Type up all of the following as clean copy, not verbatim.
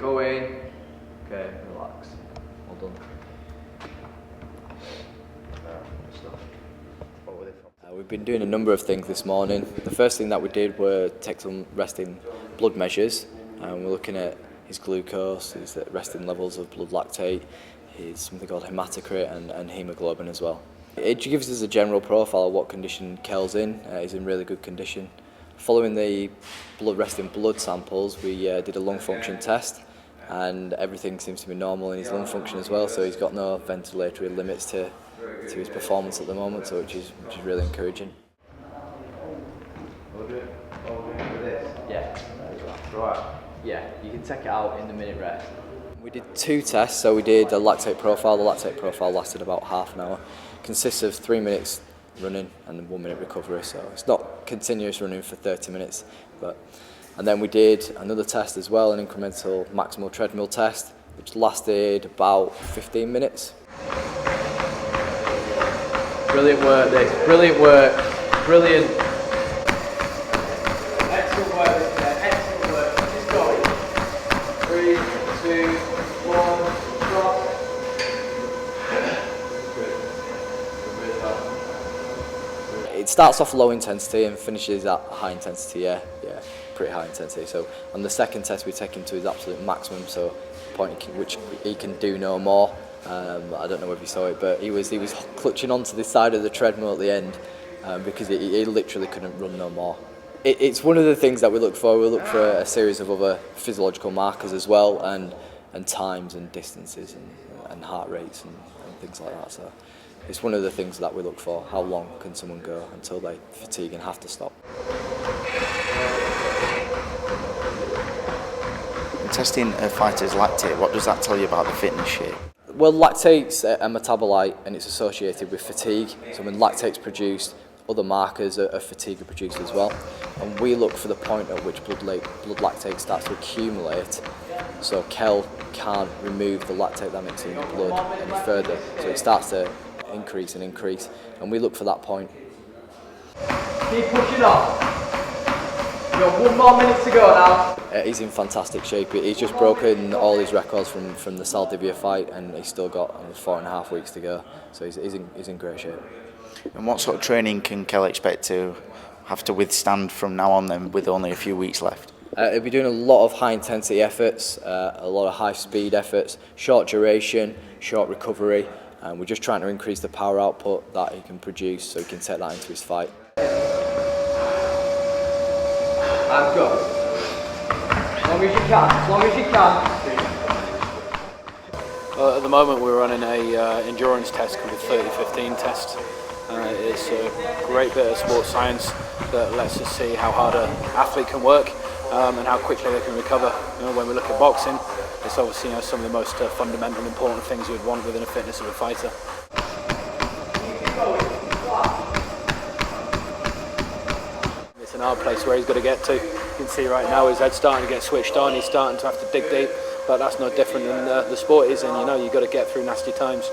going. Okay, relax. Well done. We've been doing a number of things this morning. The first thing that we did were take some resting blood measures. We're looking at his glucose, his resting levels of blood lactate, his something called hematocrit and hemoglobin as well. It gives us a general profile of what condition Kell's in. He's in really good condition. Following the resting blood samples, we did a lung function test, and everything seems to be normal in his lung function as well, so he's got no ventilatory limits to his performance at the moment, so which is really encouraging. Yeah. Right. Yeah, you can take it out in the minute rest. We did 2 tests, so we did a lactate profile. The lactate profile lasted about half an hour. Consists of 3 minutes running and 1 minute recovery, so it's not continuous running for 30 minutes. And then we did another test as well, an incremental maximal treadmill test, which lasted about 15 minutes. Brilliant work, this. Brilliant work. Brilliant. Excellent work, this man. Excellent work. Just go. 3, 2, 1, drop. Good. It starts off low intensity and finishes at high intensity, yeah, pretty high intensity. So on the second test we take him to his absolute maximum, so point which he can do no more. I don't know if you saw it, but he was clutching onto the side of the treadmill at the end because he literally couldn't run no more. It's one of the things that we look for. We look for a series of other physiological markers as well, and times and distances and heart rates and things like that. So it's one of the things that we look for. How long can someone go until they fatigue and have to stop? Testing a fighter's lactate, what does that tell you about the fitness shape? Well, lactate's a metabolite and it's associated with fatigue. So when lactate's produced, other markers of fatigue are produced as well. And we look for the point at which blood lactate starts to accumulate. So Kell can't remove the lactate that makes in the blood any further. So it starts to increase and increase. And we look for that point. Keep pushing on. You've got 1 more minute to go now. He's in fantastic shape. He's just broken all his records from the Saldivia fight, and he's still got 4.5 weeks to go. So he's in great shape. And what sort of training can Kell expect to have to withstand from now on then, with only a few weeks left? He'll be doing a lot of high intensity efforts, a lot of high speed efforts, short duration, short recovery, and we're just trying to increase the power output that he can produce so he can take that into his fight. And go. As long as you can, as long as you can. At the moment we're running a endurance test called the 30-15 test. It's a great bit of sports science that lets us see how hard an athlete can work and how quickly they can recover. When we look at boxing, it's obviously some of the most fundamental important things you would want within the fitness of a fighter. It's an hard place where he's got to get to. You can see right now his head's starting to get switched on, he's starting to have to dig deep, but that's no different than the sport is, and you've got to get through nasty times.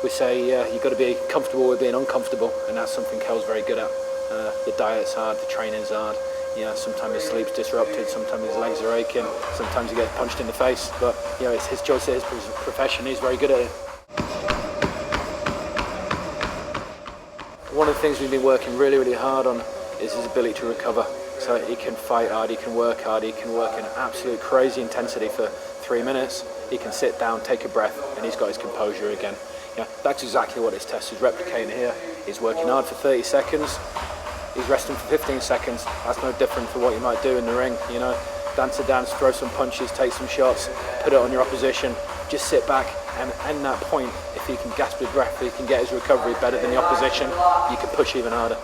We say you've got to be comfortable with being uncomfortable, and that's something Kell's very good at. The diet's hard, the training's hard, sometimes his sleep's disrupted, sometimes his legs are aching, sometimes he gets punched in the face, but it's his choice, it's his profession, he's very good at it. One of the things we've been working really, really hard on is his ability to recover. So he can fight hard, he can work hard, he can work in absolute crazy intensity for 3 minutes. He can sit down, take a breath, and he's got his composure again. That's exactly what his test is replicating here. He's working hard for 30 seconds, he's resting for 15 seconds. That's no different to what you might do in the ring. Dance a dance, throw some punches, take some shots, put it on your opposition. Just sit back, and at that point, if he can gasp his breath, if he can get his recovery better than the opposition, you can push even harder.